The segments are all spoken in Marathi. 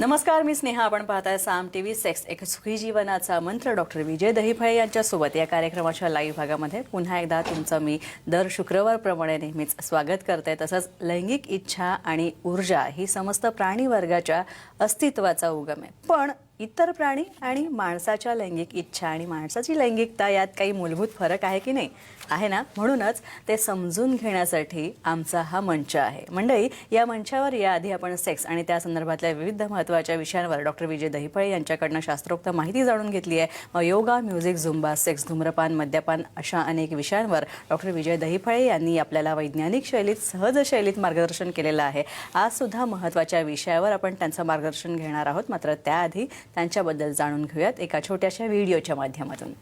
नमस्कार, मी स्नेहा. आपण पाहताय साम टीव्ही. सेक्स एक सुखी जीवनाचा मंत्र डॉक्टर विजय दहिफळे यांच्यासोबत या कार्यक्रमाच्या लाईव्ह भागामध्ये पुन्हा एकदा तुमचं मी दर शुक्रवारप्रमाणे नेहमीच स्वागत करते. तसंच लैंगिक इच्छा आणि ऊर्जा ही समस्त प्राणी वर्गाच्या अस्तित्वाचा उगम आहे. पण इतर प्राणी आणि माणसाच्या लैंगिक इच्छा आणि माणसाची लैंगिकता यात काही मूलभूत फरक आहे की नाही? आहे ना. म्हणूनच ते समजून घेण्यासाठी आमचा हा मंच आहे. मंडळी, या मंचावर याआधी आपण सेक्स आणि त्या संदर्भातल्या विविध महत्त्वाच्या विषयांवर डॉक्टर विजय दहिफळे यांच्याकडनं शास्त्रोक्त माहिती जाणून घेतली आहे. मग योगा, म्युझिक, झुंबा, सेक्स, धूम्रपान, मद्यपान अशा अनेक विषयांवर डॉक्टर विजय दहिफळे यांनी आपल्याला वैज्ञानिक शैलीत, सहज शैलीत मार्गदर्शन केलेलं आहे. आज सुद्धा महत्त्वाच्या विषयावर आपण त्यांचं मार्गदर्शन घेणार आहोत. मात्र त्याआधी त्यांच्याबद्दल जाणून घेऊयात एका छोट्याशा व्हिडिओच्या माध्यमातून.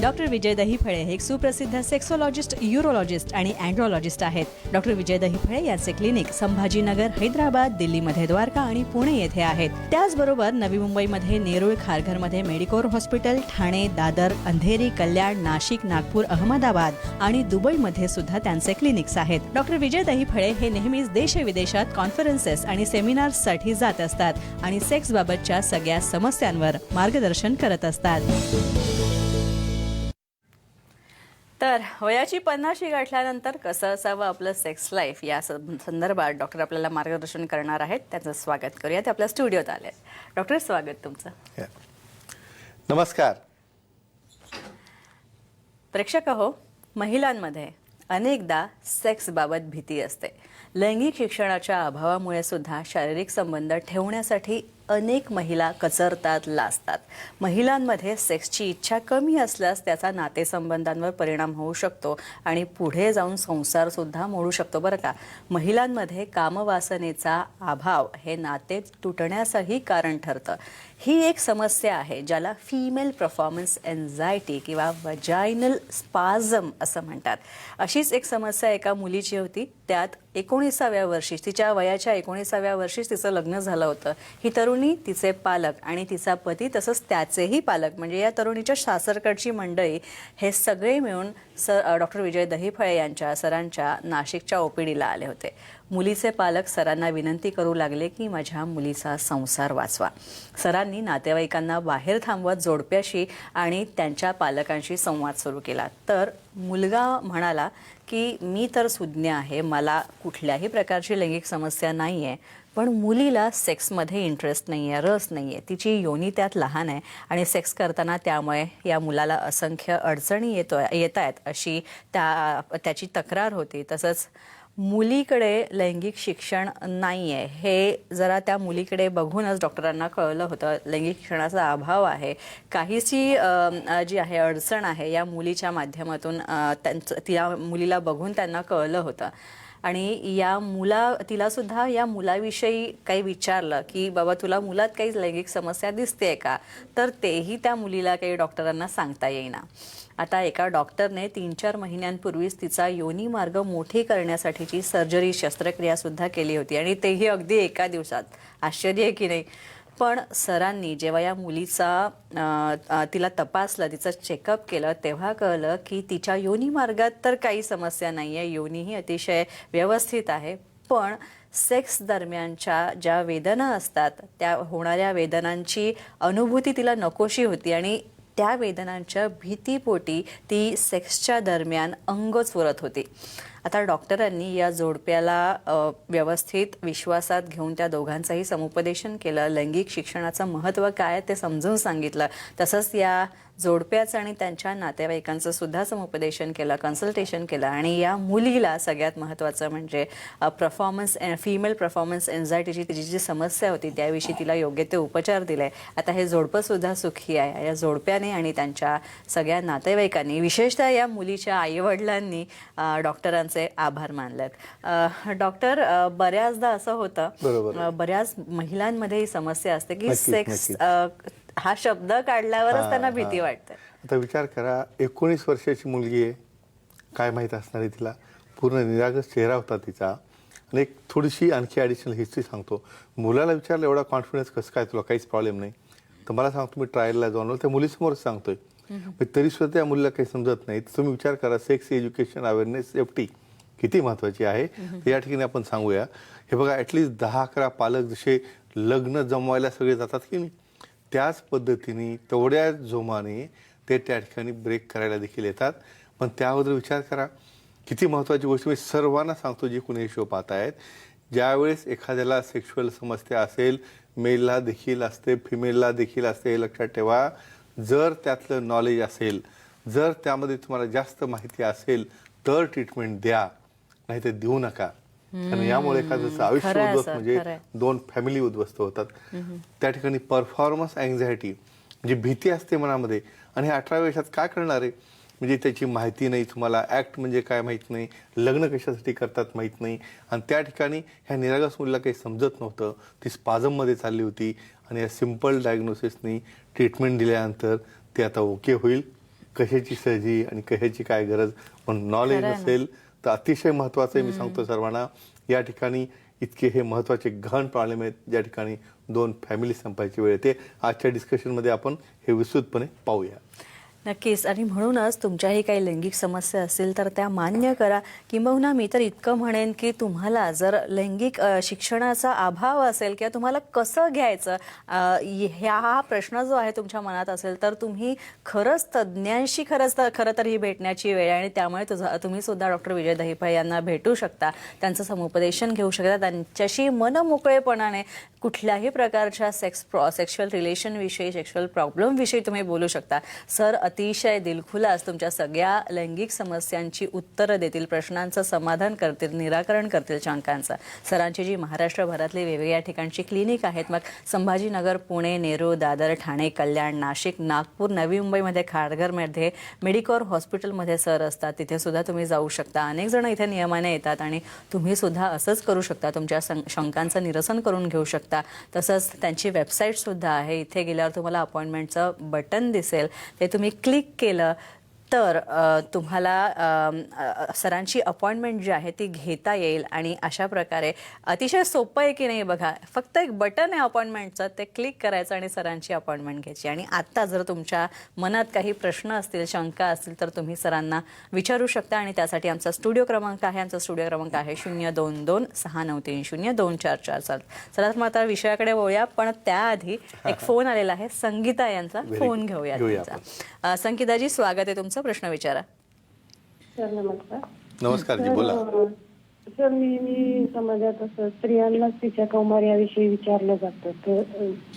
डॉक्टर विजय दहिफळे हे एक सुप्रसिद्ध सेक्सोलॉजिस्ट, यूरोलॉजिस्ट आणि अँड्रोलॉजिस्ट आहेत. डॉक्टर विजय दहिफळे यांचे क्लिनिक संभाजीनगर, हैदराबाद, दिल्लीमध्ये द्वारका आणि पुणे येथे आहेत. त्याचबरोबर नवी मुंबईमध्ये नेरूळ, खारघरमध्ये मेडिकोर हॉस्पिटल, ठाणे, दादर, अंधेरी, कल्याण, नाशिक, नागपूर, अहमदाबाद आणि दुबईमध्ये सुद्धा त्यांचे क्लिनिक्स आहेत. डॉक्टर विजय दहिफळे हे नेहमीच देशविदेशात कॉन्फरन्सेस आणि सेमिनार्ससाठी जात असतात आणि सेक्सबाबतच्या सगळ्या समस्यांवर मार्गदर्शन करत असतात. तर वयाची 50शी गाठल्यानंतर कसं असावं आपलं सेक्स लाईफ या संदर्भात डॉक्टर आपल्याला मार्गदर्शन करणार आहेत. त्याचं स्वागत करूया. ते आपल्या स्टुडिओत आले. डॉक्टर, स्वागत तुमचं. नमस्कार. प्रेक्षक हो, महिलांमध्ये अनेकदा सेक्सबाबत भीती असते. लैंगिक शिक्षणाच्या अभावामुळे सुद्धा शारीरिक संबंध ठेवण्यासाठी अनेक महिला कचरतात, लाजतात. महिलांमध्ये सेक्सची इच्छा कमी असल्यास त्याचा नातेसंबंधांवर परिणाम होऊ शकतो आणि पुढे जाऊन संसार सुद्धा मोडू शकतो. बरं का, महिलांमध्ये कामवासनेचा अभाव हे नाते तुटण्यासही कारण ठरतं. ही एक समस्या आहे ज्याला फिमेल परफॉर्मन्स एन्झायटी किंवा वजायनल स्पाझम असं म्हणतात. अशीच एक समस्या एका मुलीची होती. त्यात 19व्या वर्षी, तिच्या वयाच्या 19व्या वर्षीच तिचं लग्न झालं होतं. ही तरुणी, तिचे पालक आणि तिचा पती तसंच त्याचेही पालक म्हणजे या तरुणीच्या सासरकडची मंडळी हे सगळे मिळून डॉक्टर विजय दहिफळे यांच्या सरांच्या नाशिकच्या ओपीडीला आले होते. मुलीचे पालक सरांना विनंती करू लागले की माझ्या मुलीचा संसार वाचवा. सरांनी नातेवाईकांना बाहेर थांबवत जोडप्याशी आणि त्यांच्या पालकांशी संवाद सुरू केला. तर मुलगा म्हणाला की मी तर सुज्ञ आहे, मला कुठल्याही प्रकारची लैंगिक समस्या नाही आहे, पण मुलीला सेक्समध्ये इंटरेस्ट नाही आहे, रस नाही आहे. तिची योनी त्यात लहान आहे आणि सेक्स करताना त्यामुळे या मुलाला असंख्य अडचणी येत आहेत अशी त्याची तक्रार होती. तसंच मुलीकडे लैंगिक शिक्षण नाही आहे हे जरा त्या मुलीकडे बघूनच डॉक्टरांना कळलं होतं. लैंगिक शिक्षणाचा अभाव आहे, काहीशी जी आहे अडचण आहे या मुलीच्या माध्यमातून त्या मुलीला बघून त्यांना कळलं होतं. आणि तिला सुद्धा या मुलाविषयी काही विचारलं की बाबा तुला मुलात काही लैंगिक समस्या दिसते का, तर तेही त्या मुलीला काही डॉक्टरांना सांगता येईना. आता एका डॉक्टरने 3-4 महिन्यांपूर्वीच तिचा योनी मार्ग मोठी करण्यासाठीची सर्जरी, शस्त्रक्रिया सुद्धा केली होती आणि तेही अगदी एका दिवसात. आश्चर्य आहे की नाही? पण सरांनी जेव्हा या मुलीचा तिला तपासलं, तिचं चेकअप केलं, तेव्हा कळलं की तिच्या योनी मार्गात तर काही समस्या नाही आहे, योनीही अतिशय व्यवस्थित आहे. पण सेक्स दरम्यानच्या ज्या वेदना असतात त्या होणाऱ्या वेदनांची अनुभूती तिला नकोशी होती आणि त्या वेदनांच्या भीतीपोटी ती सेक्सच्या दरम्यान अंग चोरत होती. आता डॉक्टरांनी या जोडप्याला व्यवस्थित विश्वासात घेऊन त्या दोघांचंही समुपदेशन केलं. लैंगिक शिक्षणाचं महत्त्व काय ते समजून सांगितलं. तसंच या जोडप्याचं आणि त्यांच्या नातेवाईकांचं सुद्धा समुपदेशन केलं, कन्सल्टेशन केलं. आणि या मुलीला सगळ्यात महत्त्वाचं म्हणजे फिमेल परफॉर्मन्स एन्झायटीची तिची जी समस्या होती त्याविषयी तिला योग्य ते उपचार दिले. आता हे जोडपं सुद्धा सुखी आहे. या जोडप्याने आणि त्यांच्या सगळ्या नातेवाईकांनी, विशेषतः या मुलीच्या आईवडिलांनी डॉक्टरांचे आभार मानलेत. डॉक्टर, बऱ्याचदा असं होतं, बऱ्याच महिलांमध्ये ही समस्या असते की सेक्स हा शब्द काढल्यावरच त्यांना भीती वाटते. आता विचार करा, 19 वर्षाची मुलगी आहे, काय माहीत असणार आहे तिला. पूर्ण निरागस चेहरा होता तिचा. आणि एक थोडीशी आणखी ॲडिशनल हिस्ट्री सांगतो. मुलाला विचारलं एवढा कॉन्फिडन्स कसं काय, तुला काहीच प्रॉब्लेम नाही, तर मला सांगतो मी ट्रायलला जाऊन त्या मुलीसमोरच सांगतोय. तरी सुद्धा त्या मुलीला काही समजत नाही. तुम्ही विचार करा, सेक्स एज्युकेशन अवेअरनेस FT किती महत्त्वाची आहे तर या ठिकाणी आपण सांगूया. हे बघा, ॲटलिस्ट 10-11 पालक जसे लग्न जमवायला सगळे जातात की नाही, त्याच पद्धतीने तेवढ्या जोमाने ते त्या ठिकाणी ब्रेक करायला देखील येतात. पण त्याबद्दल विचार करा, किती महत्त्वाची गोष्ट. मी सर्वांना सांगतो जे कोणी शो पाहत आहेत, ज्यावेळेस एखाद्याला सेक्शुअल समस्या असेल, मेलला देखील असते, फिमेलला देखील असते, हे लक्षात ठेवा. जर त्यातलं नॉलेज असेल, जर त्यामध्ये तुम्हाला जास्त माहिती असेल तर ट्रीटमेंट द्या, नाही तर देऊ नका. कारण यामुळे एखाद्याचं आयुष्य उद्ध्वस्त, म्हणजे 2 फॅमिली उद्ध्वस्त होतात. त्या ठिकाणी परफॉर्मन्स अँझायटी म्हणजे भीती असते मनामध्ये. आणि हे 18व्या वर्षात काय करणार आहे, म्हणजे त्याची माहिती नाही तुम्हाला, ॲक्ट म्हणजे काय माहीत नाही, लग्न कशासाठी करतात माहीत नाही. आणि त्या ठिकाणी ह्या निरागस मुलीला काही समजत नव्हतं, ती स्पाझममध्ये चालली होती. आणि या सिम्पल डायग्नोसिसनी ट्रीटमेंट दिल्यानंतर ते आता ओके होईल. कशाची सर्जरी आणि कशाची काय गरज, पण नॉलेज नसेल तर अतिशय महत्त्वाचं आहे. मी सांगतो सर्वांना, या ठिकाणी इतके हे महत्त्वाचे गहन प्रॉब्लेम आहेत, ज्या ठिकाणी 2 फॅमिली संपायची वेळ येते. आजच्या डिस्कशनमध्ये आपण हे विस्तृतपणे पाहूया. नक्कीच. आणि म्हणूनच तुमच्याही काही लैंगिक समस्या असतील तर त्या मान्य करा. किंबहुना मी तर इतकं म्हणेन की तुम्हाला जर लैंगिक शिक्षणाचा अभाव असेल किंवा तुम्हाला कसं घ्यायचं हा प्रश्न जो आहे तुमच्या मनात असेल तर तुम्ही खरंच तज्ज्ञांशी खरं तर ही भेटण्याची वेळ आहे. आणि त्यामुळे तुम्ही सुद्धा डॉक्टर विजय दहिफळे यांना भेटू शकता, त्यांचं समुपदेशन घेऊ शकता, त्यांच्याशी मनमोकळेपणाने कुठल्याही प्रकारच्या सेक्शुअल रिलेशनविषयी, सेक्शुअल प्रॉब्लेमविषयी तुम्ही बोलू शकता. सर अतिशय दिलखुलास तुमच्या सगळ्या लैंगिक समस्यांची उत्तरं देतील, प्रश्नांचं समाधान करतील, निराकरण करतील शंकांचं. सरांची जी महाराष्ट्रभरातली वेगवेगळ्या ठिकाणची क्लिनिक आहेत, मग संभाजीनगर, पुणे, नेरूळ, दादर, ठाणे, कल्याण, नाशिक, नागपूर, नवी मुंबईमध्ये खारघरमध्ये मेडिकॉर हॉस्पिटलमध्ये सर असतात, तिथे सुद्धा तुम्ही जाऊ शकता. अनेक जण इथे नियमाने येतात आणि तुम्ही सुद्धा असंच करू शकता, तुमच्या शंकांचं निरसन करून घेऊ शकता. तसंच त्यांची वेबसाईट सुद्धा आहे. इथे गेल्यावर तुम्हाला अपॉइंटमेंटचं बटन दिसेल, ते तुम्ही क्लिक केलं तर तुम्हाला सरांची अपॉइंटमेंट जी आहे ती घेता येईल. आणि अशा प्रकारे अतिशय सोपं आहे की नाही बघा, फक्त एक बटन आहे अपॉइंटमेंटचं, ते क्लिक करायचं आणि सरांची अपॉइंटमेंट घ्यायची. आणि आत्ता जर तुमच्या मनात काही प्रश्न असतील, शंका असतील तर तुम्ही सरांना विचारू शकता. आणि त्यासाठी आमचा स्टुडिओ क्रमांक आहे 022-693-0244. चला तर मग आता विषयाकडे वळूया, पण त्याआधी एक फोन आलेला आहे. संगीता यांचा फोन घेऊया. संगीताजी, स्वागत आहे तुमचं, प्रश्न विचारा. सर नमस्कार. नमस्कार जी, बोला. सर मी समाजात असं स्त्रियांनाच तिच्या कौमार्याविषयी विचारलं जातं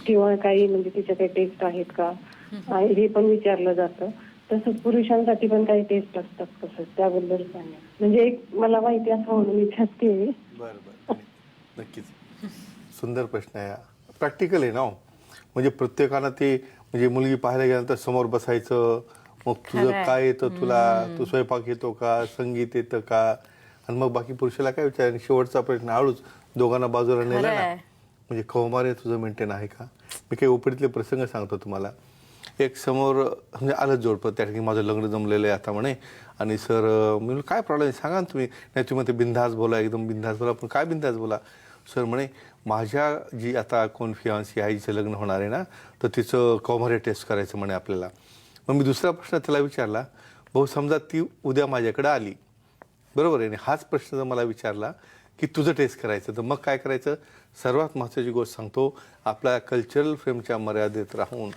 किंवा काही म्हणजे तिच्या काही टेस्ट आहेत का हे पण विचारलं जातं. तसंच पुरुषांसाठी पण काही टेस्ट असतात कसं, त्याबद्दल सांगा. म्हणजे एक मला माहिती असं म्हणून विचारते. बरं, नक्कीच. सुंदर प्रश्न आहे, प्रॅक्टिकल आहे ना. म्हणजे प्रत्येकानं ते, म्हणजे मुलगी पाहायला गेल्यानंतर समोर बसायचं, मग तुझं काय येतं, तू स्वयंपाक येतो का, संगीत येतं का, आणि मग बाकी पुरुषाला काय विचार. शेवटचा प्रश्न हळूच दोघांना बाजूला नेला ना, म्हणजे कौमार्य तुझं मेंटेन आहे का. मी काही ओपडीतले प्रसंग सांगतो तुम्हाला. एक समोर म्हणजे आलं जोडपं, त्या ठिकाणी माझं लग्न जमलेलं आहे आता म्हणे. आणि सर मी काय प्रॉब्लेम सांगा ना तुम्ही. नाही तुम्ही ते बिंदास बोला, एकदम बिंदास बोला. पण काय बिंदास बोला सर. म्हणे माझ्या जी आता कोण फियांसी आहे, जिचं लग्न होणार आहे ना, तर तिचं कौमार्य टेस्ट करायचं म्हणे आपल्याला. मग मी दुसरा प्रश्न त्याला विचारला, भाऊ समजा ती उद्या माझ्याकडे आली, बरोबर आहे, हाच प्रश्न जर मला विचारला की तुझं टेस्ट करायचं, तर मग काय करायचं. सर्वात महत्त्वाची गोष्ट सांगतो, आपल्या कल्चरल फ्रेमच्या मर्यादेत राहून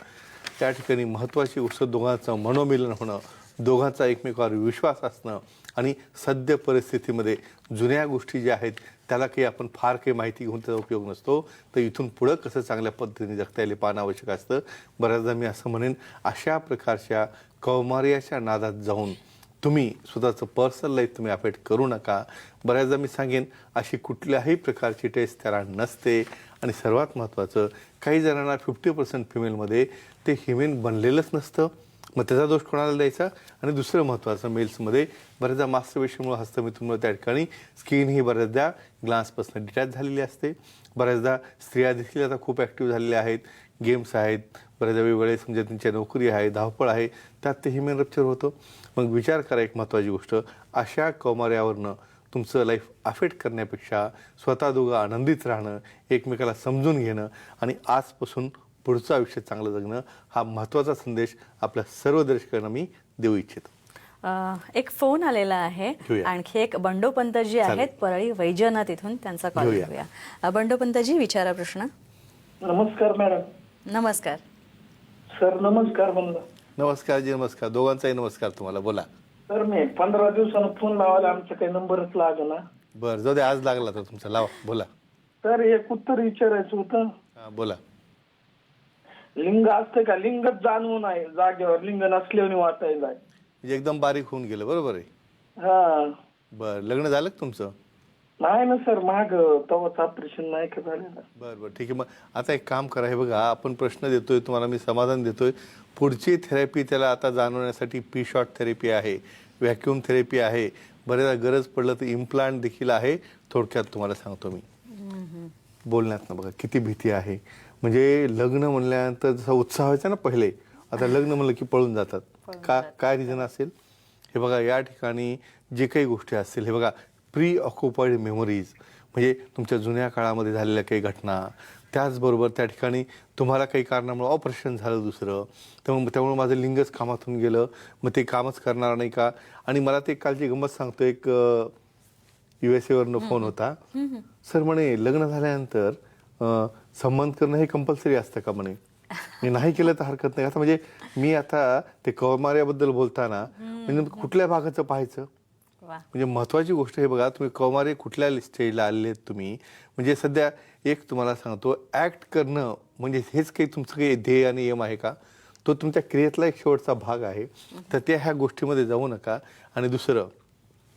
त्या ठिकाणी महत्त्वाची गोष्ट दोघांचं मनोमिलन होणं, दोघांचा एकमेकावर विश्वास असणं. आणि सद्य परिस्थितीमध्ये जुन्या गोष्टी ज्या आहेत त्याला काही आपण फार काही माहिती घेऊन त्याचा उपयोग नसतो. तर इथून पुढं कसं चांगल्या पद्धतीने जगता येईल पाहणं आवश्यक असतं. बऱ्याचदा मी असं म्हणेन, अशा प्रकारच्या कौमार्याच्या नादात जाऊन तुम्ही स्वतःचं पर्सनल लाईफ तुम्ही अफेक्ट करू नका. बऱ्याचदा मी सांगेन, अशी कुठल्याही प्रकारची टेस्ट त्याला नसते. आणि सर्वात महत्त्वाचं, काही जणांना 50% फिमेलमध्ये ते हिमेन बनलेलंच नसतं, मग त्याचा दोष कोणाला द्यायचा. आणि दुसरं महत्त्वाचं, मेल्समध्ये बऱ्याचदा मास्टरबेशनमुळे, हस्तमिथूनमुळे त्या ठिकाणी स्किन ही बऱ्याचदा ग्लान्सपासून डिटॅच झालेली असते. बऱ्याचदा स्त्रिया देखील आता खूप ॲक्टिव्ह झालेल्या आहेत, गेम्स आहेत, बऱ्याचदा वेगवेगळे समजा त्यांच्या नोकरी आहे, धावपळ आहे, त्यात ते हिमेन रप्चर होतं. मग विचार करा, एक महत्त्वाची गोष्ट, अशा कौमार्यावरनं तुमचं लाईफ अफेक्ट करण्यापेक्षा स्वतः दोघं आनंदित राहणं, एकमेकाला समजून घेणं आणि आजपासून पुढचं आयुष्य चांगलं जगणं, हा महत्त्वाचा संदेश आपल्या सर्व दर्शकांना मी देऊ इच्छितो. एक फोन आलेला आहे. घेऊया. आणखी एक बंडोपंतजी आहेत परळी वैजनाथ इथून, त्यांचा कॉल घेऊया. घेऊया. बंडोपंतजी, विचारा प्रश्न. नमस्कार मॅडम. नमस्कार. सर नमस्कार म्हणलं. नमस्कार जी, नमस्कार. दोघांचाही नमस्कार तुम्हाला. बोला. सर मी 15 दिवसानं फोन लावायला आमचा काही नंबरच लागला. बरं, जाऊ दे, आज लागला तर तुमचा लावा. बोला. सर एक उत्तर विचारायचं होतं. बोला. लिंग असते का? लिंगच जाणवून आहे जागेवर, लिंग नसल्याने वाटायला. म्हणजे एकदम बारीक होऊन गेलं. बरोबर आहे. हा. बरं, लग्न झालं का तुमचं? नाही ना सर, माग तवाच ऑपरेशन नाही का झालेलं. बरं, ठीक आहे. मग आता एक काम करा. हे बघा, आपण प्रश्न देतोय तुम्हाला, मी समाधान देतोय. पुढची थेरपी त्याला आता जाणवण्यासाठी पी शॉट थेरपी आहे, व्हॅक्यूम थेरपी आहे, बरेचदा गरज पडलं तर इम्प्लांट देखील आहे. थोडक्यात तुम्हाला सांगतो मी. बोलण्यात ना बघा किती भीती आहे. म्हणजे लग्न म्हणल्यानंतर जसा उत्साह व्हायचा ना पहिले, आता लग्न म्हणलं की पळून जातात. काय रिझन असेल? हे बघा, या ठिकाणी जे काही गोष्टी असतील, हे बघा, प्री ऑक्युपाईड मेमोरीज, म्हणजे तुमच्या जुन्या काळामध्ये झालेल्या काही घटना, त्याचबरोबर त्या ठिकाणी तुम्हाला काही कारणामुळे ऑपरेशन झालं दुसरं, त्यामुळे माझं लिंगच कामातून गेलं, मग ते कामच करणार नाही का? आणि मला ते कालची गंमत सांगतो. एक USA वरनं फोन होता. सर म्हणे, लग्न झाल्यानंतर संबंध करणं हे कंपल्सरी असतं का म्हणे? मी नाही केलं तर हरकत नाही. आता म्हणजे मी आता ते कौमार्याबद्दल बोलताना म्हणजे कुठल्या भागाचं पाहायचं? म्हणजे महत्वाची गोष्ट हे बघा, तुम्ही कौमार्य कुठल्या स्टेजला आलेले आहेत तुम्ही. म्हणजे सध्या एक तुम्हाला सांगतो, ऍक्ट करणं म्हणजे हेच काही तुमचं काही ध्येय आणि एम आहे का? तो तुमच्या क्रियेतला एक शेवटचा भाग आहे. तर त्या ह्या गोष्टीमध्ये जाऊ नका. आणि दुसरं,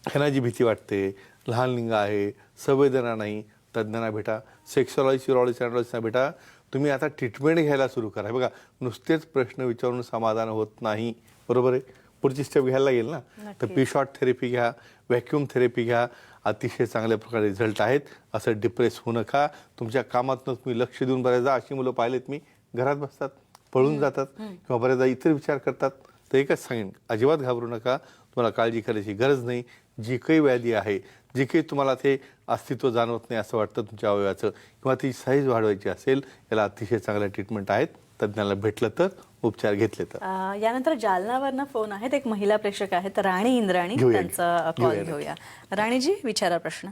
ह्यांना जी भीती वाटते, लहान लिंग आहे, संवेदना नाही, तज्ज्ञांना भेटा, सेक्सॉलॉजी सिरॉलॉजिस्टना भेटा. तुम्ही आता ट्रीटमेंट घ्यायला सुरू करा. बघा, नुसतेच प्रश्न विचारून समाधान होत नाही. बरोबर आहे. पुढची स्टेप घ्यायला लागेल ना. तर पी शॉट थेरपी घ्या, व्हॅक्यूम थेरपी घ्या. अतिशय चांगल्या प्रकारे रिझल्ट आहेत. असं डिप्रेस होऊ नका. तुमच्या कामातनं तुम्ही लक्ष देऊन, बऱ्याचदा अशी मुलं पाहिलेत मी, घरात बसतात, पळून जातात किंवा बऱ्याचदा इतर विचार करतात. तर एकच सांगेन, अजिबात घाबरू नका. तुम्हाला काळजी करायची गरज नाही. जी काही व्याधी आहे, जी काही तुम्हाला ते अस्तित्व जाणवत नाही असं वाटतं तुमच्या अवयवाचं, किंवा ती साईज वाढवायची असेल, याला अतिशय चांगल्या ट्रीटमेंट आहेत. तज्ज्ञाला भेटलं तर, उपचार घेतले तर. यानंतर जालनावरनं फोन आहेत. एक महिला प्रेक्षक आहेत, राणी इंद्राणी, त्यांचा कॉल घेऊया. राणीजी, विचारा प्रश्न.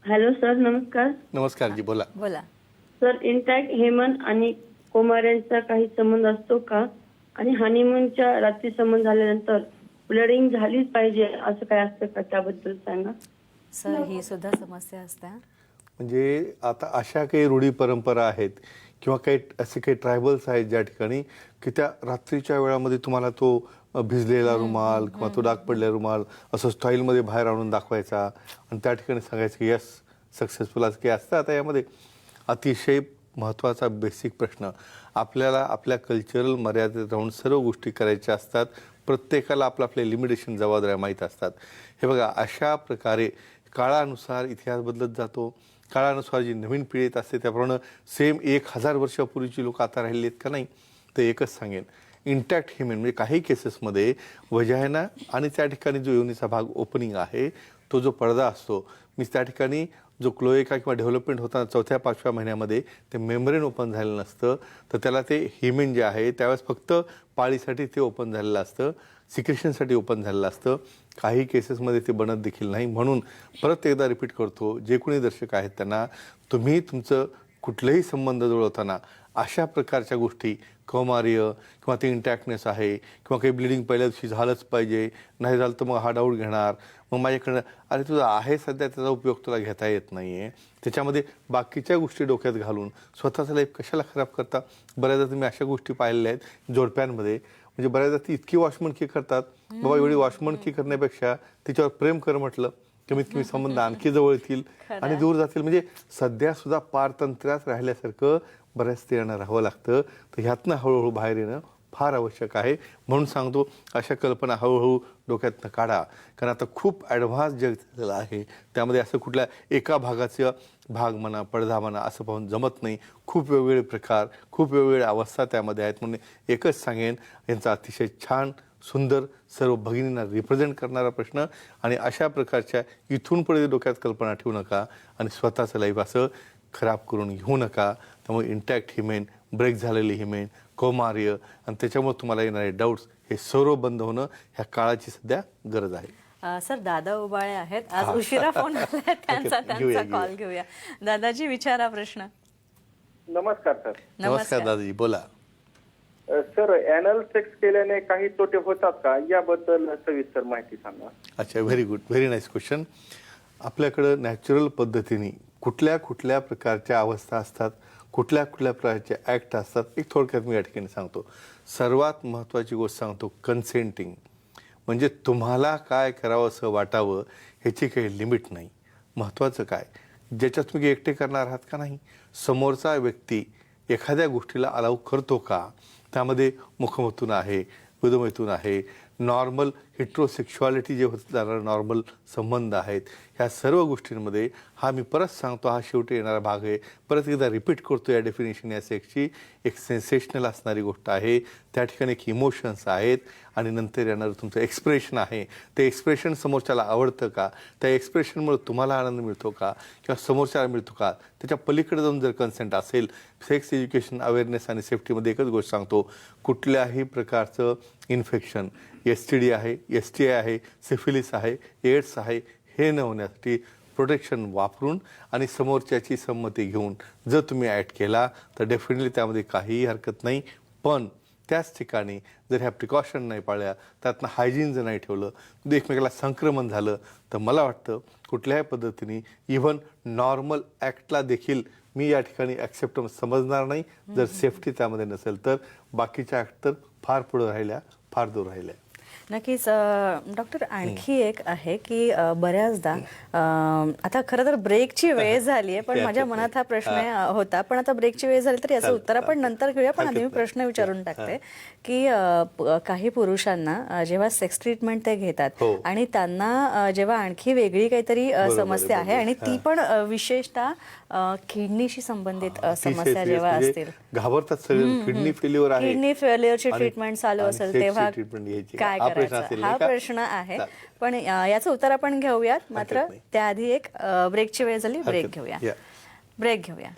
हॅलो सर, नमस्कार. नमस्कार जी, बोला. बोला. सर, इंटॅक्ट हेमन आणि कोमाऱ्यांचा काही संबंध असतो का? आणि हनीमूनच्या रात्री संबंध झाल्यानंतर ब्लडिंग झालीच पाहिजे असं काय असतं का? त्याबद्दल सांगा सर. ही सुद्धा समस्या असते. म्हणजे आता अशा काही रूढी परंपरा आहेत किंवा काही असे काही ट्रायबल्स आहेत ज्या ठिकाणी की त्या रात्रीच्या वेळामध्ये तुम्हाला तो भिजलेला रुमाल किंवा तो डाग पडलेला रुमाल असं स्टाईलमध्ये बाहेर आणून दाखवायचा आणि त्या ठिकाणी सांगायचं की यस, सक्सेसफुल असं काही असतं. आता यामध्ये अतिशय महत्त्वाचा बेसिक प्रश्न, आपल्याला आपल्या कल्चरल मर्यादेत राहून सर्व गोष्टी करायच्या असतात. प्रत्येकाला आपलं आपले लिमिटेशन, जबाबदाऱ्या माहीत असतात. हे बघा, अशा प्रकारे काळानुसार इतिहास बदलत जातो. काळानुसार जी नवीन पिढी येत असते त्याप्रमाणे सेम 1000 वर्षापूर्वीची लोक आता राहिली आहेत का? नाही. तर एकच सांगेन, इंटॅक्ट हिमेन म्हणजे काही केसेसमध्ये वजायना आणि त्या ठिकाणी जो योनीचा भाग ओपनिंग आहे, तो जो पडदा असतो, मी त्या ठिकाणी जो क्लोएका किंवा डेव्हलपमेंट होताना 4थ्या-5व्या महिन्यामध्ये ते मेम्ब्रेन ओपन झालेलं नसतं, तर त्याला ते हिमेन जे आहे त्यावेळेस फक्त पाळीसाठी ते ओपन झालेलं असतं, सिक्रेशनसाठी ओपन झालेलं असतं. काही केसेसमध्ये ते बनत देखील नाही. म्हणून परत एकदा रिपीट करतो, जे कोणी दर्शक आहेत त्यांना, तुम्ही तुमचं कुठलेही संबंध जुळवताना अशा प्रकारच्या गोष्टी, कौमार्य किंवा ते इंटॅक्टनेस आहे किंवा काही ब्लिडिंग पहिल्या दिवशी झालंच पाहिजे, नाही झालं तर मग हा डाऊट घेणार, मग माझ्याकडनं अरे तुझं आहे सध्या, त्याचा उपयोग तुला घेता येत नाही आहे, त्याच्यामध्ये बाकीच्या गोष्टी डोक्यात घालून स्वतःचं लाईफ कशाला खराब करता? बऱ्याचदा तुम्ही अशा गोष्टी पाहिलेल्या आहेत जोडप्यांमध्ये. म्हणजे बऱ्याचदा ती इतकी वॉशमनकी करतात, बाबा एवढी वॉशमनकी करण्यापेक्षा तिच्यावर प्रेम कर म्हटलं, कमीत कमी संबंध आणखी जवळ येतील आणि दूर जातील. म्हणजे सध्या सुद्धा पारतंत्र्यात राहिल्यासारखं बऱ्याच स्त्रियांना राहावं लागतं. तर ह्यातनं हळूहळू बाहेर येणं फार आवश्यक आहे. म्हणून सांगतो, अशा कल्पना हळूहळू डोक्यातनं काढा. कारण आता खूप ॲडव्हान्स जग झालेलं आहे. त्यामध्ये असं कुठल्या एका भागाचं भाग म्हणा, पडदा म्हणा असं पाहून जमत नाही. खूप वेगवेगळे प्रकार, खूप वेगवेगळ्या अवस्था त्यामध्ये आहेत. म्हणून एकच सांगेन, यांचा अतिशय छान, सुंदर, सर्व भगिनींना रिप्रेझेंट करणारा प्रश्न. आणि अशा प्रकारच्या इथून पुढे डोक्यात कल्पना ठेवू नका आणि स्वतःचं लाईफ असं खराब करून घेऊ नका. त्यामुळे इंटॅक्ट हिमेन, ब्रेक झालेली हिमेन, कौमार्य आणि त्याच्यामुळे तुम्हाला येणारे डाऊट्स हे सर्व बंद होणं ह्या काळाची सध्या गरज आहे. सर दादा उबाळे आहेत, आज उशिरा फोन आलाय त्यांचा घेऊया. कॉल घेऊया. दादाजी विचारा प्रश्न. नमस्कार सर. नमस्कार दादाजी, बोला. सर एनल सेक्स केल्याने काही तोटे होतात का, याबद्दल सविस्तर माहिती सांगा. अच्छा, very good, very nice question. आपल्याकडं नॅचरल पद्धतीने कुठल्या कुठल्या प्रकारच्या अवस्था असतात, कुठल्या कुठल्या प्रकारचे ॲक्ट असतात, एक थोडक्यात मी या ठिकाणी सांगतो. सर्वात महत्त्वाची गोष्ट सांगतो, कन्सेंटिंग. म्हणजे तुम्हाला काय करावं असं वाटावं ह्याची काही लिमिट नाही. महत्त्वाचं काय, ज्याच्यात तुम्ही एकटे करणार आहात का नाही, समोरचा व्यक्ती एखाद्या गोष्टीला अलाव करतो का, त्यामध्ये मुखमैथुन आहे, गुदमैथुन आहे, नॉर्मल हिट्रोसेक्शुअलिटी जे होत जाणारे नॉर्मल संबंध आहेत, ह्या सर्व गोष्टींमध्ये हा मी परत सांगतो, हा शेवटी येणारा भाग आहे. परत एकदा रिपीट करतो, या डेफिनेशन या सेक्सची एक सेन्सेशनल असणारी गोष्ट आहे. त्या ठिकाणी एक इमोशन्स आहेत आणि नंतर येणारं तुमचं एक्सप्रेशन आहे. ते एक्सप्रेशन समोरच्याला आवडतं का, त्या एक्सप्रेशनमुळे तुम्हाला आनंद मिळतो का किंवा समोरच्याला मिळतो का, त्याच्या पलीकडे जाऊन जर कन्सेंट असेल. सेक्स एज्युकेशन, अवेअरनेस आणि सेफ्टीमध्ये एकच गोष्ट सांगतो, कुठल्याही प्रकारचं इन्फेक्शन, STD आहे, STI आहे, सिफिलिस आहे, एड्स आहे, हे न होण्यासाठी प्रोटेक्शन वापरून आणि समोरच्याची संमती घेऊन जर तुम्ही ॲक्ट केला तर डेफिनेटली त्यामध्ये काहीही हरकत नाही. पण त्याच ठिकाणी जर ह्या प्रिकॉशन नाही पाळल्या, त्यातनं हायजीन जर नाही ठेवलं, तर एकमेकाला संक्रमण झालं, तर मला वाटतं कुठल्याही पद्धतीने इव्हन नॉर्मल ॲक्टला देखील मी या ठिकाणी ॲक्सेप्टन्स समजणार नाही, जर सेफ्टी त्यामध्ये नसेल तर. बाकीच्या ॲक्ट तर फार पुढं राहिल्या, फार दूर राहिल्या. नक्कीच. डॉक्टर, आणखी एक आहे की बऱ्याचदा आता खरं तर ब्रेकची वेळ झाली आहे, पण माझ्या मनात हा प्रश्न होता, पण आता ब्रेकची वेळ झाली तर याचं उत्तर आपण नंतर घेऊया. पण आधी मी प्रश्न विचारून टाकते की काही पुरुषांना जेव्हा सेक्स ट्रीटमेंट ते घेतात आणि त्यांना जेव्हा आणखी वेगळी काहीतरी समस्या आहे आणि ती पण विशेषतः किडनीशी संबंधित समस्या जेव्हा असतील, घाबरतात सगळे. किडनी फेल्युअर आहे, किडनी फेल्युअरची ट्रीटमेंट चालू असेल तेव्हा काय करायचं, हा प्रश्न आहे. पण याचं उत्तर आपण घेऊयात, मात्र त्याआधी एक ब्रेकची वेळ झाली, ब्रेक घेऊया.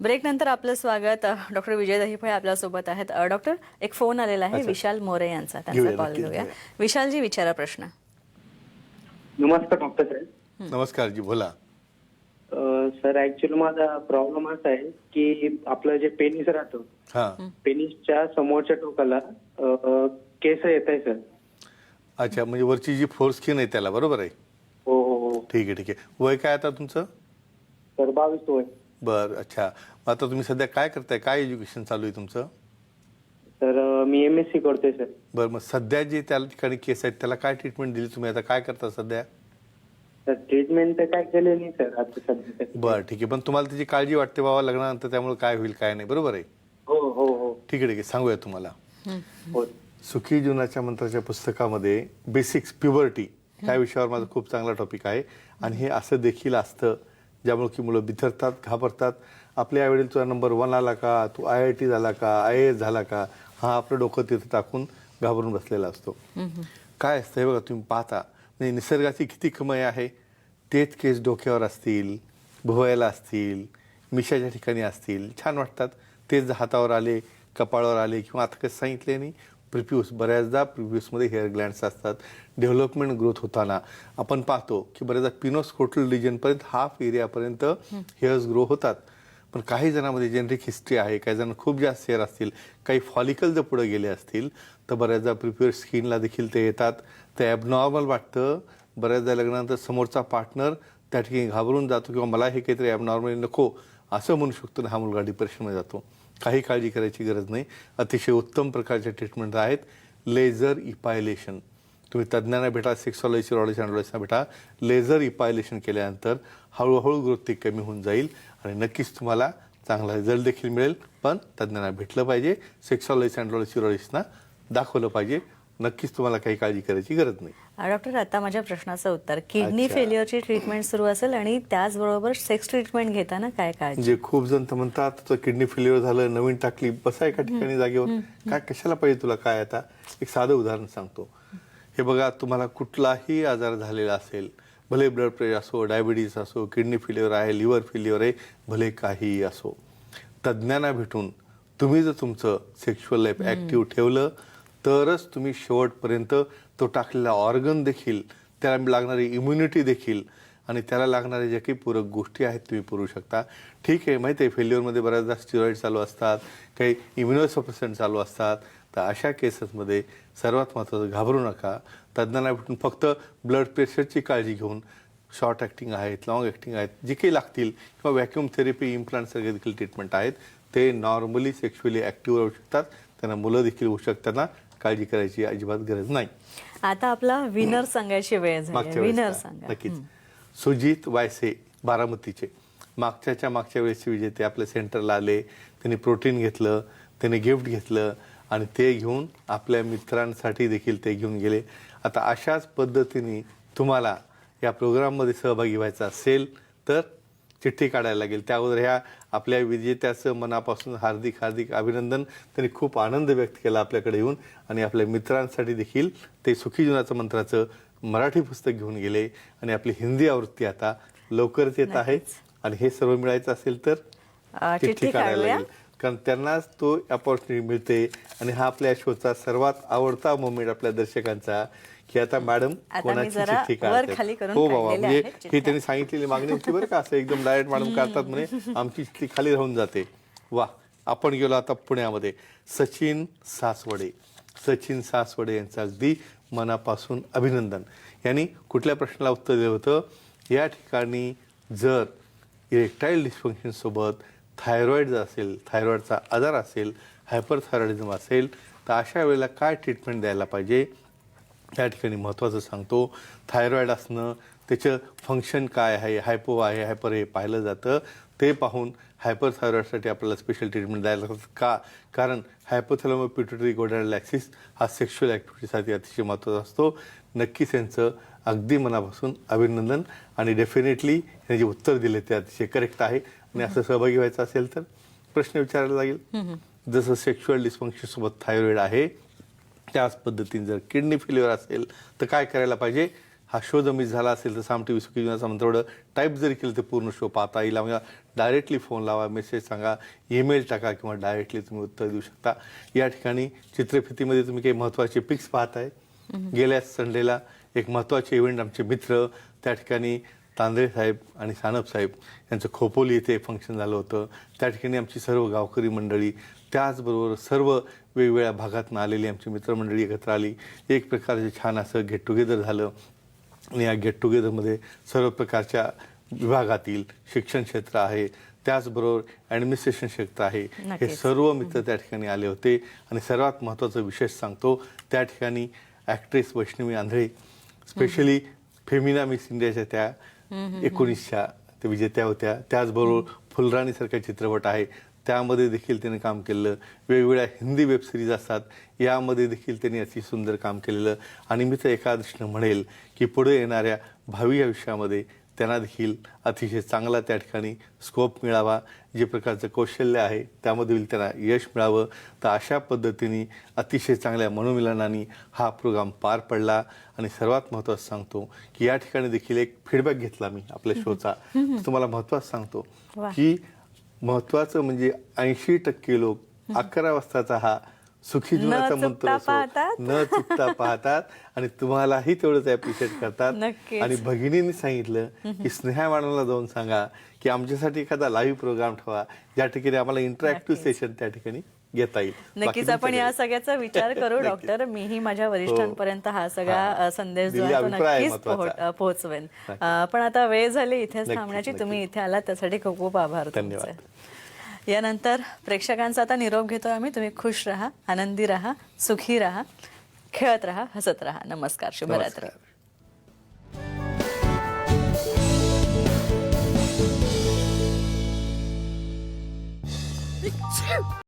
ब्रेक नंतर आपलं स्वागत. डॉक्टर विजय दहिफळे आपल्यासोबत आहेत. डॉक्टर, एक फोन आलेला आहे अच्छा. विशाल मोरे यांचा, त्यांचा घेऊया, कॉल नक्कीच घेऊया. घेऊया. विशालजी, विचारा प्रश्न. नमस्कार डॉक्टर साहेब. नमस्कार जी, बोला. सर ऍक्च्युअली माझा प्रॉब्लेम असा आहे की आपलं जे पेनिस राहतं, हा, पेनिसच्या समोरच्या टोकाला केस येत आहे सर. अच्छा, म्हणजे वरची जी फोर स्किन आहे त्याला, बरोबर आहे. हो हो हो ठीक आहे, ठीक आहे. वय काय आता तुमचं? सर 22 वय. बरं, अच्छा. मग आता तुम्ही सध्या काय करताय, काय एज्युकेशन चालू आहे तुमचं? सर मी MSc करतोय सर. बरं, मग सध्या जे त्या ठिकाणी केस आहेत त्याला काय ट्रीटमेंट दिली तुम्ही? आता काय करता सध्या? सर ट्रीटमेंट तर काय केलं नाही सर आता सध्या. बरं, ठीक आहे. पण तुम्हाला त्याची काळजी वाटते बाबा लग्नानंतर, त्यामुळे काय होईल काय नाही, बरोबर आहे. हो हो हो ठीक आहे, ठीक आहे. सांगूया तुम्हाला. हो सुखी जीवनाच्या मंत्राच्या पुस्तकामध्ये बेसिक्स प्युबर्टी ह्या विषयावर माझा खूप चांगला टॉपिक आहे. आणि हे असं देखील असतं ज्यामुळे की मुलं बिथरतात, घाबरतात. आपल्या आईवडील तुझा नंबर 1 आला का, तू IIT झाला का, IAS झाला का, हा आपलं डोकं तिथं टाकून घाबरून बसलेला असतो. काय असतं हे बघा, तुम्ही पाहता म्हणजे निसर्गाची किती कमाई आहे. तेच केस डोक्यावर असतील, भुवयाला असतील, मिशाच्या ठिकाणी असतील, छान वाटतात. तेच हातावर आले, कपाळावर आले, किंवा आता कसं सांगितले नाही, प्रिप्यूस, बऱ्याचदा प्रिप्यूसमध्ये हेअर ग्लँड्स असतात. डेव्हलपमेंट ग्रोथ होताना आपण पाहतो की बऱ्याचदा पिनोस्कोटल रिजनपर्यंत, हाफ एरियापर्यंत हेअर्स ग्रो होतात. पण काही जणांमध्ये जेनेटिक हिस्ट्री आहे, काही जण खूप जास्त हेअर असतील, काही फॉलिकल जर पुढे गेले असतील तर बऱ्याचदा प्रिप्यूअर स्किनला देखील ते येतात. ते ॲबनॉर्मल वाटतं. बऱ्याचदा लग्नानंतर समोरचा पार्टनर त्या ठिकाणी घाबरून जातो किंवा मला हे काहीतरी ॲबनॉर्मली नको असं म्हणू शकतो ना, हा मुलगा डिप्रेशनमध्ये जातो. काही काळजी करायची गरज नाही. अतिशय उत्तम प्रकारचे ट्रीटमेंट आहेत. लेझर इपायलेशन, तुम्ही तज्ज्ञांना भेटा, सेक्सॉलॉजी, रॉलॉजिस्टना भेटा. लेझर इपायलेशन केल्यानंतर हळूहळू ग्रोथ ती कमी होऊन जाईल आणि नक्कीच तुम्हाला चांगला रिझल्ट देखील मिळेल. पण तज्ज्ञांना भेटलं पाहिजे, सेक्सॉलॉजी अँड रॉलॉजिस्टना दाखवलं पाहिजे. नक्कीच तुम्हाला काही काळजी करायची गरज नाही. डॉक्टर, आता माझ्या प्रश्नाचं उत्तर. किडनी अच्छा. फेल्युअरची ट्रीटमेंट सुरू असेल आणि त्याचबरोबर सेक्स ट्रीटमेंट घेताना काय काळजी? म्हणजे खूप जण तर म्हणतात किडनी फेल्युअर झालं, नवीन टाकली, बसा एका ठिकाणी जागेवर, काय कशाला पाहिजे तुला काय? आता एक साधं उदाहरण सांगतो. हे बघा, तुम्हाला कुठलाही आजार झालेला असेल, भले ब्लड प्रेशर असो, डायबिटीस असो, किडनी फेल्युअर आहे, लिव्हर फेल्युअर आहे, भले काहीही असो, तज्ज्ञांना भेटून तुम्ही जर तुमचं सेक्शुअल लाईफ ॲक्टिव्ह ठेवलं तरच तुम्ही शेवटपर्यंत तो टाकलेला ऑर्गन देखील, त्याला लागणारी इम्युनिटी देखील आणि त्याला लागणाऱ्या ज्या काही पूरक गोष्टी आहेत तुम्ही पुरवू शकता. ठीक आहे, माहिती आहे फेल्युअरमध्ये बऱ्याचदा स्टिरॉइड चालू असतात, काही इम्युनोसप्रेसंट चालू असतात. तर अशा केसेसमध्ये सर्वात महत्त्वाचं, घाबरू नका. तज्ज्ञांना भेटून फक्त ब्लड प्रेशरची काळजी घेऊन, शॉर्ट ॲक्टिंग आहेत, लॉंग ॲक्टिंग आहेत, जे काही लागतील, किंवा व्हॅक्यूम थेरपी, इम्प्लांटसारखे देखील ट्रीटमेंट आहेत, ते नॉर्मली सेक्शुअली ॲक्टिव्ह राहू शकतात. त्यांना मुलं देखील होऊ शकताना काळजी करायची अजिबात गरज नाही. आता आपला विनर सांगायची वेळ झाली. मागच्या विनर वेळेस सांगा. नक्कीच. सुजित वायसे, बारामतीचे, मागच्या वेळेसचे विजेते आपल्या सेंटरला आले. त्यांनी प्रोटीन घेतलं, त्यांनी गिफ्ट घेतलं आणि ते घेऊन आपल्या मित्रांसाठी देखील ते घेऊन गेले. आता अशाच पद्धतीने तुम्हाला या प्रोग्राममध्ये सहभागी व्हायचा असेल तर चिठ्ठी काढायला लागेल. त्या अगोदर ह्या आपल्या विजेत्याचं मनापासून हार्दिक हार्दिक अभिनंदन. त्यांनी खूप आनंद व्यक्त केला आपल्याकडे येऊन आणि आपल्या मित्रांसाठी देखील ते सुखी जीवनाचं मंत्राचं मराठी पुस्तक घेऊन गेले आणि आपली हिंदी आवृत्ती आता लवकरच येत आहे. आणि हे सर्व मिळायचं असेल तर चिठ्ठी काढायला लागेल, कारण त्यांनाच तो अपॉर्च्युनिटी मिळते. आणि हा आपल्या शोचा सर्वात आवडता मोमेंट आपल्या दर्शकांचा, की आता मॅडम कोणाची चिठ्ठी काढतात. हो बाबा, म्हणजे ही त्यांनी सांगितलेली मागणी होती बरं का, असं एकदम डायरेक्ट मॅडम काढतात म्हणे, आमची चिठ्ठी खाली राहून जाते. वा, आपण गेलो आता पुण्यामध्ये. सचिन सासवडे यांचं अगदी मनापासून अभिनंदन. यांनी कुठल्या प्रश्नाला उत्तर दिलं होतं, या ठिकाणी जर इरेक्टाईल डिस्फंक्शन सोबत थायरॉइड जर असेल, थायरॉइडचा आजार असेल, हायपरथायरॉइडिझम असेल, तर अशा वेळेला काय ट्रीटमेंट द्यायला पाहिजे. त्या ठिकाणी महत्त्वाचं सांगतो, थायरॉइड असणं, त्याचं फंक्शन काय आहे, हायपो आहे, हायपर हे पाहिलं जातं. ते पाहून हायपरथायरॉइडसाठी आपल्याला स्पेशल ट्रीटमेंट द्यायला लागतं. का? कारण हायपोथॅलॅमो पिट्युटरी गोनाडल ॲक्सिस हा सेक्शुअल ॲक्टिव्हिटीसाठी अतिशय महत्त्वाचा असतो. नक्कीच यांचं अगदी मनापासून अभिनंदन. आणि डेफिनेटली यांनी जे उत्तर दिले ते अतिशय करेक्ट आहे. आणि असं सहभागी व्हायचं असेल तर प्रश्न विचारायला लागेल. जसं सेक्शुअल डिस्फंक्शन सोबत थायरॉइड आहे, त्याच पद्धतीने जर किडनी फेल्युअर असेल तर काय करायला पाहिजे, हा शो जर मिस झाला असेल तर साम टी व्ही सुखी जीवनाचा मंत्रवडं टाईप जरी केलं तर पूर्ण शो पाहता येईल. आम्हाला डायरेक्टली फोन लावा, मेसेज सांगा, ईमेल टाका किंवा डायरेक्टली तुम्ही उत्तर देऊ शकता. या ठिकाणी चित्रफितीमध्ये तुम्ही काही महत्त्वाचे पिक्स पाहताय. गेल्या संडेला एक महत्त्वाचे इव्हेंट आमचे मित्र त्या ठिकाणी तांदळे साहेब आणि सानप साहेब यांचं खोपोली येथे फंक्शन झालं होतं. त्या ठिकाणी आमची सर्व गावकरी मंडळी, त्याचबरोबर सर्व वेगवेगळ्या भागातून आलेली आमची मित्रमंडळी एकत्र आली. एक प्रकारचे छान असं गेट टुगेदर झालं आणि या गेट टुगेदरमध्ये सर्व प्रकारच्या विभागातील शिक्षण क्षेत्र आहे, त्याचबरोबर ॲडमिनिस्ट्रेशन क्षेत्र आहे, हे नक्कीच. सर्व मित्र त्या ठिकाणी आले होते. आणि सर्वात महत्त्वाचं विशेष सांगतो, त्या ठिकाणी ॲक्ट्रेस वैष्णवी आंधळे स्पेशली फेमिना मिस इंडियाच्या त्या 19च्या त्या विजेत्या होत्या. त्याचबरोबर फुलराणीसारखा चित्रपट आहे त्यामध्ये देखील त्याने काम केलेलं. वेगवेगळ्या हिंदी वेबसिरीज असतात यामध्ये देखील त्यांनी अति सुंदर काम केलेलं. आणि मी तर एका दृष्टीनं म्हणेल की पुढे येणाऱ्या भावी आयुष्यामध्ये त्यांना देखील अतिशय चांगला त्या ठिकाणी स्कोप मिळावा. जे प्रकारचं कौशल्य आहे त्यामधील त्यांना यश मिळावं. तर अशा पद्धतीने अतिशय चांगल्या मनोमिलनाने हा प्रोग्राम पार पडला. आणि सर्वात महत्त्वाचं सांगतो की या ठिकाणी देखील एक फीडबॅक घेतला मी आपल्या शोचा. तुम्हाला महत्त्वाचं सांगतो वा. की महत्त्वाचं म्हणजे 80% लोक 11 वाजताचा हा सुखी जीवनाचा मंत्र चुकता असो, पाहतात. न चुकता पाहतात आणि तुम्हालाही तेवढंच ॲप्रिशिएट करतात. नक्कीच. आणि भगिनींनी सांगितलं की स्नेहा मॅडमला जाऊन सांगा की आमच्यासाठी एखादा लाईव्ह प्रोग्राम ठेवा ज्या ठिकाणी आम्हाला इंटरॅक्टिव्ह सेशन त्या ठिकाणी घेता येईल. नक्कीच बाकी आपण या तुमच्याकडे. सगळ्याचा विचार करू नक्कीच. डॉक्टर. मीही माझ्या वरिष्ठांपर्यंत हा सगळा हा. संदेश जो दिलेला आहे तो अभिप्राय आहे नक्कीच महत्त्वाचा. पोहोचवेन. नक्की. पण आता वेळ झाली इथेच नक्की, थांबण्याची. नक्की. तुम्ही इथे आलात त्यासाठी खूप खूप आभार धन्यवाद. तुमचे. यानंतर प्रेक्षकांचा आता निरोप घेतोय आम्ही. तुम्ही खुश राहा, आनंदी राहा, सुखी राहा, खेळत राहा, हसत राहा. नमस्कार, शुभरात्री. नमस्कार.